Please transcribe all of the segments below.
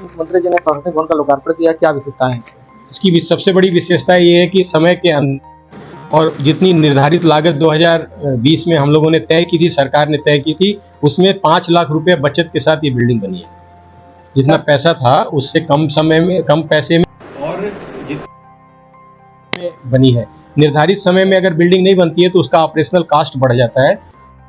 मुख्यमंत्री जी ने प्रशासनिक भवन का लोकार्पण किया, क्या विशेषताएं हैं इसकी? इसकी भी सबसे बड़ी विशेषता ये है कि समय के अंदर और जितनी निर्धारित लागत 2020 में हम लोगों ने तय की थी, सरकार ने तय की थी, उसमें 5 लाख रुपए बचत के साथ ये बिल्डिंग बनी है। जितना पैसा था उससे कम समय में, कम पैसे में और जितने बनी है। निर्धारित समय में अगर बिल्डिंग नहीं बनती है तो उसका ऑपरेशनल कॉस्ट बढ़ जाता है।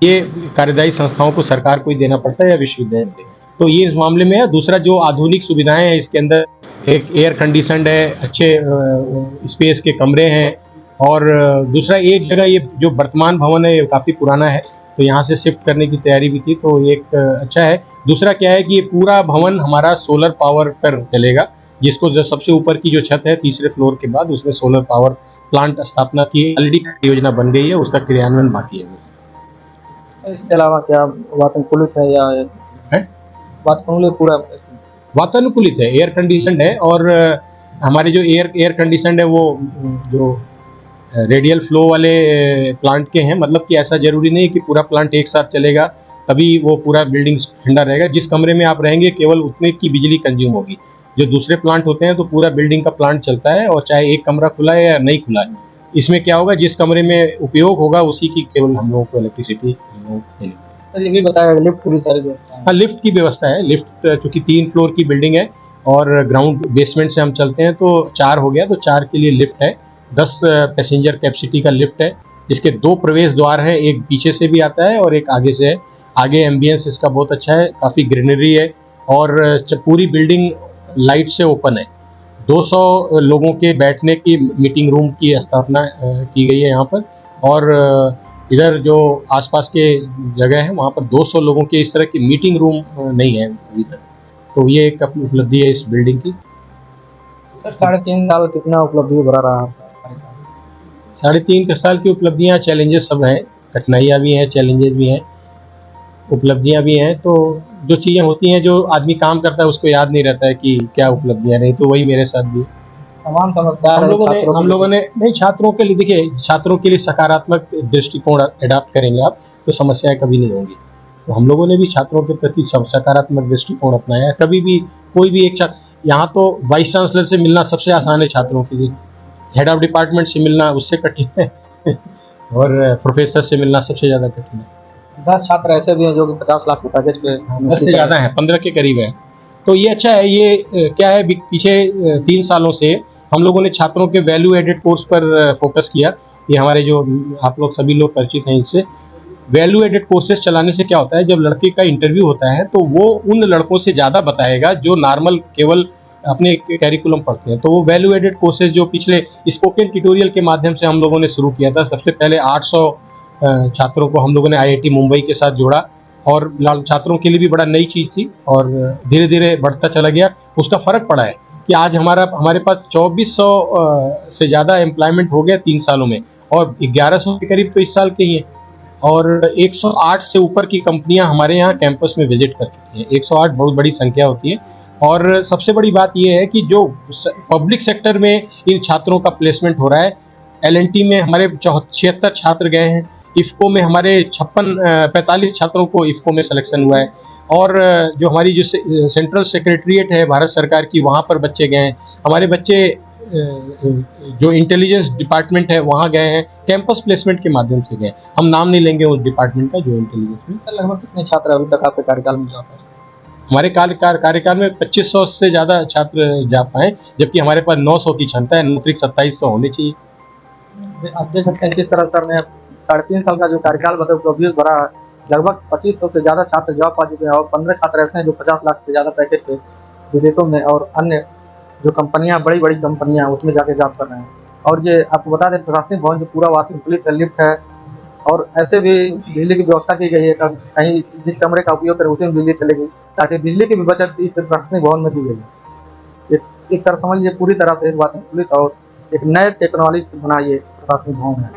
ये कार्यदायी संस्थाओं को, सरकार को ही देना पड़ता है या विश्वविद्यालय को। तो ये इस मामले में है। दूसरा, जो आधुनिक सुविधाएं हैं इसके अंदर, एक एयर कंडीशनड है, अच्छे स्पेस के कमरे हैं, और दूसरा एक जगह ये जो वर्तमान भवन है ये काफ़ी पुराना है, तो यहाँ से शिफ्ट करने की तैयारी भी थी, तो एक अच्छा है। दूसरा क्या है कि ये पूरा भवन हमारा सोलर पावर पर चलेगा, जिसको जो सबसे ऊपर की जो छत है तीसरे फ्लोर के बाद उसमें सोलर पावर प्लांट स्थापना की ऑलरेडी योजना बन गई है, उसका क्रियान्वयन बाकी है। इसके अलावा क्या वातानुकूलित है या वातानुकूलित पूरा? वातानुकूलित है, एयर कंडीशनड है, और हमारे जो एयर कंडीशनड है वो जो रेडियल फ्लो वाले प्लांट के हैं। मतलब कि ऐसा जरूरी नहीं कि पूरा प्लांट एक साथ चलेगा तभी वो पूरा बिल्डिंग ठंडा रहेगा। जिस कमरे में आप रहेंगे केवल उतने की बिजली कंज्यूम होगी। जो दूसरे प्लांट होते हैं तो पूरा बिल्डिंग का प्लांट चलता है, और चाहे एक कमरा खुला है या नहीं खुला है। इसमें क्या होगा, जिस कमरे में उपयोग होगा उसी की केवल हम लोगों को इलेक्ट्रिसिटी मिलेगी। सर ये भी बताया लिफ्ट की सारी व्यवस्था है? हाँ, लिफ्ट की व्यवस्था है। लिफ्ट चूँकि 3 फ्लोर की बिल्डिंग है और ग्राउंड बेसमेंट से हम चलते हैं तो 4 हो गया, तो 4 के लिए लिफ्ट है। 10 पैसेंजर कैपेसिटी का लिफ्ट है। इसके 2 प्रवेश द्वार है, एक पीछे से भी आता है और एक आगे से है। आगे एम्बियंस इसका बहुत अच्छा है, काफ़ी ग्रीनरी है, और पूरी बिल्डिंग लाइट से ओपन है। 200 लोगों के बैठने की मीटिंग रूम की स्थापना की गई है यहाँ पर, और इधर जो आसपास के जगह है वहाँ पर 200 लोगों के इस तरह की मीटिंग रूम नहीं है अभी तक। तो ये एक अपनी उपलब्धि है इस बिल्डिंग की। सर 3.5 साल कितना उपलब्धि भरा रहा? 3.5 साल की उपलब्धियाँ, चैलेंजेस सब हैं, कठिनाइयाँ भी हैं, चैलेंजेस भी हैं, उपलब्धियाँ भी हैं। तो जो चीज़ें होती हैं, जो आदमी काम करता है उसको याद नहीं रहता है कि क्या उपलब्धियाँ रही, तो वही मेरे साथ भी। तमाम समस्या हम लोगों ने नहीं, छात्रों के लिए, देखिए छात्रों के लिए सकारात्मक दृष्टिकोण अडॉप्ट करेंगे आप तो समस्याएं कभी नहीं होंगी। तो हम लोगों ने भी छात्रों के प्रति सकारात्मक दृष्टिकोण अपनाया है। कभी भी कोई भी एक छात्र, यहाँ तो वाइस चांसलर से मिलना सबसे आसान है छात्रों के लिए, हेड ऑफ डिपार्टमेंट से मिलना उससे कठिन है और प्रोफेसर से मिलना सबसे ज़्यादा कठिन है। 10 छात्र ऐसे भी हैं जो कि 50 लाख के पैकेज पे 10 से ज़्यादा हैं, 15 के करीब है। तो ये अच्छा है। ये क्या है, पीछे 3 सालों से हम लोगों ने छात्रों के वैल्यू एडेड कोर्स पर फोकस किया। ये हमारे जो आप लोग सभी लोग परिचित हैं इससे। वैल्यू एडेड कोर्सेज चलाने से क्या होता है, जब लड़के का इंटरव्यू होता है तो वो उन लड़कों से ज़्यादा बताएगा जो नॉर्मल केवल अपने कैरिकुलम पढ़ते हैं। तो वो वैल्यू एडेड कोर्सेज जो पिछले स्पोकन ट्यूटोरियल के माध्यम से हम लोगों ने शुरू किया था, सबसे पहले 800 छात्रों को हम लोगों ने IIT मुंबई के साथ जोड़ा, और छात्रों के लिए भी बड़ा नई चीज़ थी, और धीरे धीरे बढ़ता चला गया। उसका फ़र्क पड़ा है कि आज हमारे पास 2400 से ज़्यादा एम्प्लॉयमेंट हो गया 3 सालों में, और 1100 के करीब तो इस साल के ही हैं, और 108 से ऊपर की कंपनियां हमारे यहाँ कैंपस में विजिट कर चुकी हैं। 108 बहुत बड़ी संख्या होती है। और सबसे बड़ी बात यह है कि जो पब्लिक सेक्टर में इन छात्रों का प्लेसमेंट हो रहा है, LNT में हमारे 76 छात्र गए हैं, IFCO में हमारे 45 छात्रों को IFCO में सिलेक्शन हुआ है, और जो हमारी जो सेंट्रल सेक्रेटरीट है भारत सरकार की, वहाँ पर बच्चे गए हैं। हमारे बच्चे जो इंटेलिजेंस डिपार्टमेंट है वहाँ गए हैं, कैंपस प्लेसमेंट के माध्यम से गए। हम नाम नहीं लेंगे उस डिपार्टमेंट का जो इंटेलिजेंस में। लगभग कितने छात्र अभी तक आपके कार्यकाल में जा पाए? हमारे कार्यकाल में 2500 से ज़्यादा छात्र जा पाए, जबकि हमारे पास 900 की क्षमता है, अतिरिक्त 2700 होने चाहिए। आप देख सकते हैं किस तरह सर ने 3.5 साल का जो कार्यकाल मतलब उपलब्धि भरा, लगभग 2500 से ज़्यादा छात्र जॉब पा चुके हैं, और 15 छात्र ऐसे हैं जो 50 लाख से ज़्यादा पैकेज पे विदेशों में और अन्य जो कंपनियां, बड़ी बड़ी कंपनियां, उसमें जाके जॉब कर रहे हैं। और ये आपको बता दें, प्रशासनिक भवन जो पूरा वातानुकूलित है, लिफ्ट है, और ऐसे भी बिजली की व्यवस्था की गई है। कहीं जिस कमरे का उपयोग करें उसी में बिजली चलेगी, ताकि बिजली की भी बचत इस प्रशासनिक भवन में की गई है। एक तरह समझ लीजिए पूरी तरह से वातानुकूलित और एक नए टेक्नोलॉजी से बना ये प्रशासनिक भवन है।